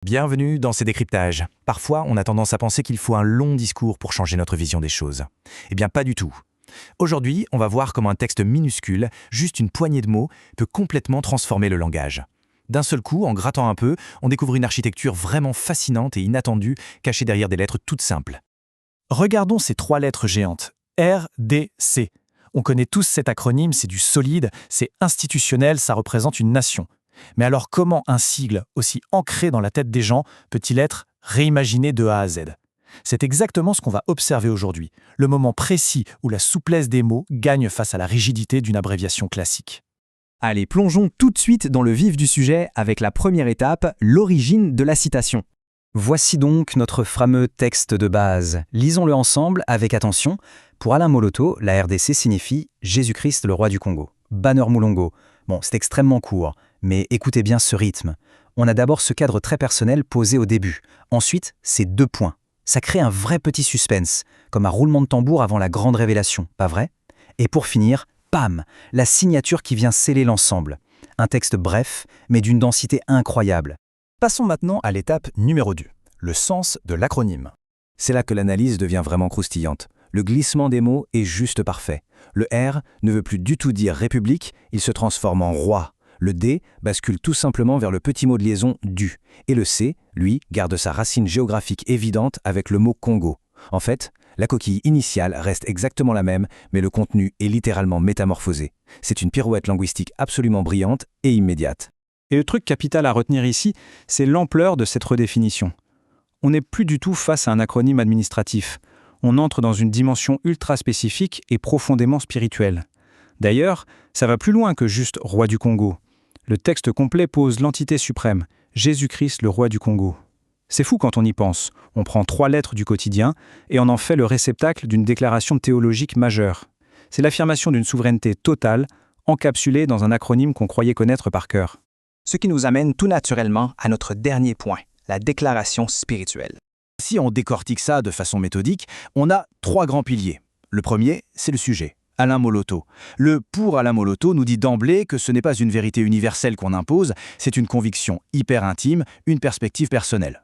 Bienvenue dans ces décryptages. Parfois, on a tendance à penser qu'il faut un long discours pour changer notre vision des choses. Eh bien, pas du tout. Aujourd'hui, on va voir comment un texte minuscule, juste une poignée de mots, peut complètement transformer le langage. D'un seul coup, en grattant un peu, on découvre une architecture vraiment fascinante et inattendue, cachée derrière des lettres toutes simples. Regardons ces trois lettres géantes. R, D, C. On connaît tous cet acronyme, c'est du solide, c'est institutionnel, ça représente une nation. Mais alors comment un sigle, aussi ancré dans la tête des gens, peut-il être réimaginé de A à Z? C'est exactement ce qu'on va observer aujourd'hui, le moment précis où la souplesse des mots gagne face à la rigidité d'une abréviation classique. Allez, plongeons tout de suite dans le vif du sujet avec la première étape, l'origine de la citation. Voici donc notre fameux texte de base. Lisons-le ensemble avec attention. Pour Alain Moloto, la RDC signifie « Jésus-Christ, le roi du Congo ». Banner Mulongo. Bon, c'est extrêmement court, mais écoutez bien ce rythme. On a d'abord ce cadre très personnel posé au début. Ensuite, ces deux points. Ça crée un vrai petit suspense, comme un roulement de tambour avant la grande révélation, pas vrai? Et pour finir, pam, la signature qui vient sceller l'ensemble. Un texte bref, mais d'une densité incroyable. Passons maintenant à l'étape numéro 2, le sens de l'acronyme. C'est là que l'analyse devient vraiment croustillante. Le glissement des mots est juste parfait. Le R ne veut plus du tout dire République, il se transforme en roi. Le D bascule tout simplement vers le petit mot de liaison du. Et le C, lui, garde sa racine géographique évidente avec le mot Congo. En fait, la coquille initiale reste exactement la même, mais le contenu est littéralement métamorphosé. C'est une pirouette linguistique absolument brillante et immédiate. Et le truc capital à retenir ici, c'est l'ampleur de cette redéfinition. On n'est plus du tout face à un acronyme administratif. On entre dans une dimension ultra spécifique et profondément spirituelle. D'ailleurs, ça va plus loin que juste « roi du Congo ». Le texte complet pose l'entité suprême, Jésus-Christ, le roi du Congo. C'est fou quand on y pense. On prend 3 lettres du quotidien et on en fait le réceptacle d'une déclaration théologique majeure. C'est l'affirmation d'une souveraineté totale, encapsulée dans un acronyme qu'on croyait connaître par cœur. Ce qui nous amène tout naturellement à notre dernier point, la déclaration spirituelle. Si on décortique ça de façon méthodique, on a 3 grands piliers. Le premier, c'est le sujet. Alain Moloto. Le « pour Alain Moloto » nous dit d'emblée que ce n'est pas une vérité universelle qu'on impose, c'est une conviction hyper intime, une perspective personnelle.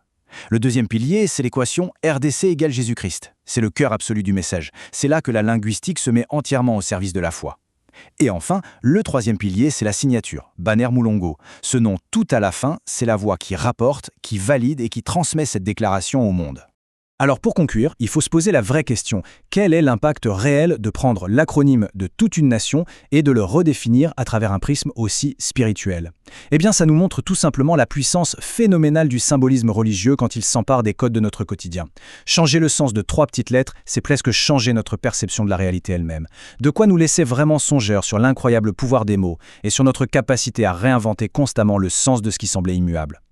Le deuxième pilier, c'est l'équation RDC égale Jésus-Christ. C'est le cœur absolu du message. C'est là que la linguistique se met entièrement au service de la foi. Et enfin, le troisième pilier, c'est la signature, Banner Mulongo. Ce nom tout à la fin, c'est la voix qui rapporte, qui valide et qui transmet cette déclaration au monde. Alors pour conclure, il faut se poser la vraie question. Quel est l'impact réel de prendre l'acronyme de toute une nation et de le redéfinir à travers un prisme aussi spirituel? Eh bien, ça nous montre tout simplement la puissance phénoménale du symbolisme religieux quand il s'empare des codes de notre quotidien. Changer le sens de 3 petites lettres, c'est presque changer notre perception de la réalité elle-même. De quoi nous laisser vraiment songeurs sur l'incroyable pouvoir des mots et sur notre capacité à réinventer constamment le sens de ce qui semblait immuable.